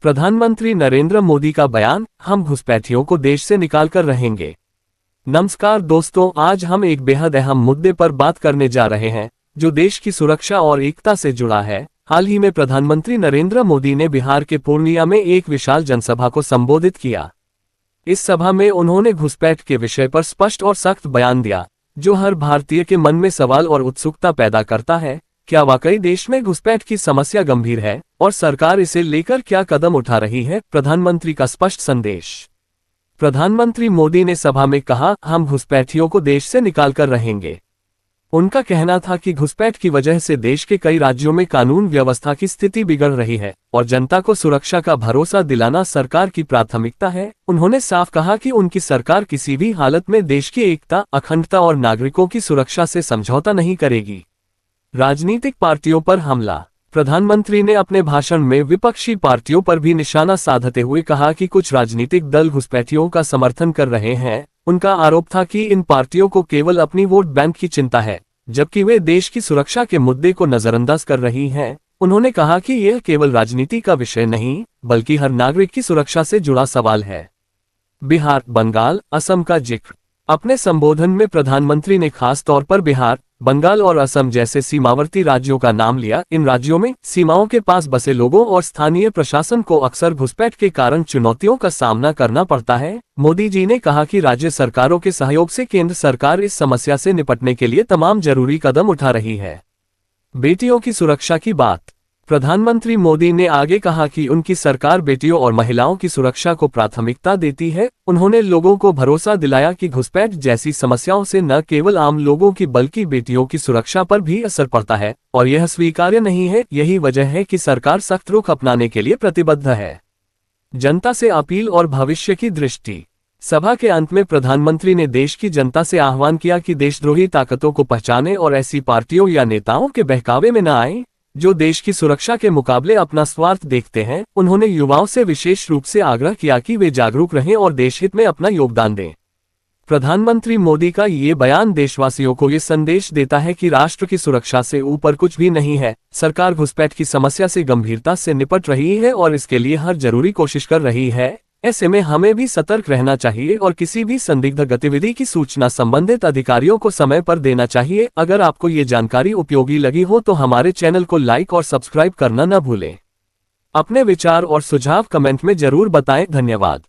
प्रधानमंत्री नरेंद्र मोदी का बयान, हम घुसपैठियों को देश से निकाल कर रहेंगे। नमस्कार दोस्तों, आज हम एक बेहद अहम मुद्दे पर बात करने जा रहे हैं जो देश की सुरक्षा और एकता से जुड़ा है। हाल ही में प्रधानमंत्री नरेंद्र मोदी ने बिहार के पूर्णिया में एक विशाल जनसभा को संबोधित किया। इस सभा में उन्होंने घुसपैठ के विषय पर स्पष्ट और सख्त बयान दिया, जो हर भारतीय के मन में सवाल और उत्सुकता पैदा करता है। क्या वाकई देश में घुसपैठ की समस्या गंभीर है और सरकार इसे लेकर क्या कदम उठा रही है? प्रधानमंत्री का स्पष्ट संदेश। प्रधानमंत्री मोदी ने सभा में कहा, हम घुसपैठियों को देश से निकाल कर रहेंगे। उनका कहना था कि घुसपैठ की वजह से देश के कई राज्यों में कानून व्यवस्था की स्थिति बिगड़ रही है और जनता को सुरक्षा का भरोसा दिलाना सरकार की प्राथमिकता है। उन्होंने साफ कहा कि उनकी सरकार किसी भी हालत में देश की एकता, अखंडता और नागरिकों की सुरक्षा से समझौता नहीं करेगी। राजनीतिक पार्टियों पर हमला। प्रधानमंत्री ने अपने भाषण में विपक्षी पार्टियों पर भी निशाना साधते हुए कहा कि कुछ राजनीतिक दल घुसपैठियों का समर्थन कर रहे हैं। उनका आरोप था कि इन पार्टियों को केवल अपनी वोट बैंक की चिंता है, जबकि वे देश की सुरक्षा के मुद्दे को नजरअंदाज कर रही हैं। उन्होंने कहा कि यह केवल राजनीति का विषय नहीं, बल्कि हर नागरिक की सुरक्षा से जुड़ा सवाल है। बिहार, बंगाल, असम का जिक्र। अपने संबोधन में प्रधानमंत्री ने खास तौर पर बिहार, बंगाल और असम जैसे सीमावर्ती राज्यों का नाम लिया। इन राज्यों में सीमाओं के पास बसे लोगों और स्थानीय प्रशासन को अक्सर घुसपैठ के कारण चुनौतियों का सामना करना पड़ता है। मोदी जी ने कहा कि राज्य सरकारों के सहयोग से केंद्र सरकार इस समस्या से निपटने के लिए तमाम जरूरी कदम उठा रही है। बेटियों की सुरक्षा की बात। प्रधानमंत्री मोदी ने आगे कहा कि उनकी सरकार बेटियों और महिलाओं की सुरक्षा को प्राथमिकता देती है। उन्होंने लोगों को भरोसा दिलाया कि घुसपैठ जैसी समस्याओं से न केवल आम लोगों की बल्कि बेटियों की सुरक्षा पर भी असर पड़ता है और यह स्वीकार्य नहीं है। यही वजह है कि सरकार सख्त रुख अपनाने के लिए प्रतिबद्ध है। जनता से अपील और भविष्य की दृष्टि। सभा के अंत में प्रधानमंत्री ने देश की जनता से आह्वान किया कि देशद्रोही ताकतों को पहचाने और ऐसी पार्टियों या नेताओं के बहकावे में न आए जो देश की सुरक्षा के मुकाबले अपना स्वार्थ देखते हैं। उन्होंने युवाओं से विशेष रूप से आग्रह किया कि वे जागरूक रहें और देशहित में अपना योगदान दें। प्रधानमंत्री मोदी का ये बयान देशवासियों को ये संदेश देता है कि राष्ट्र की सुरक्षा से ऊपर कुछ भी नहीं है। सरकार घुसपैठ की समस्या से गंभीरता से निपट रही है और इसके लिए हर जरूरी कोशिश कर रही है। ऐसे में हमें भी सतर्क रहना चाहिए और किसी भी संदिग्ध गतिविधि की सूचना संबंधित अधिकारियों को समय पर देना चाहिए। अगर आपको ये जानकारी उपयोगी लगी हो तो हमारे चैनल को लाइक और सब्सक्राइब करना न भूलें। अपने विचार और सुझाव कमेंट में जरूर बताएं। धन्यवाद।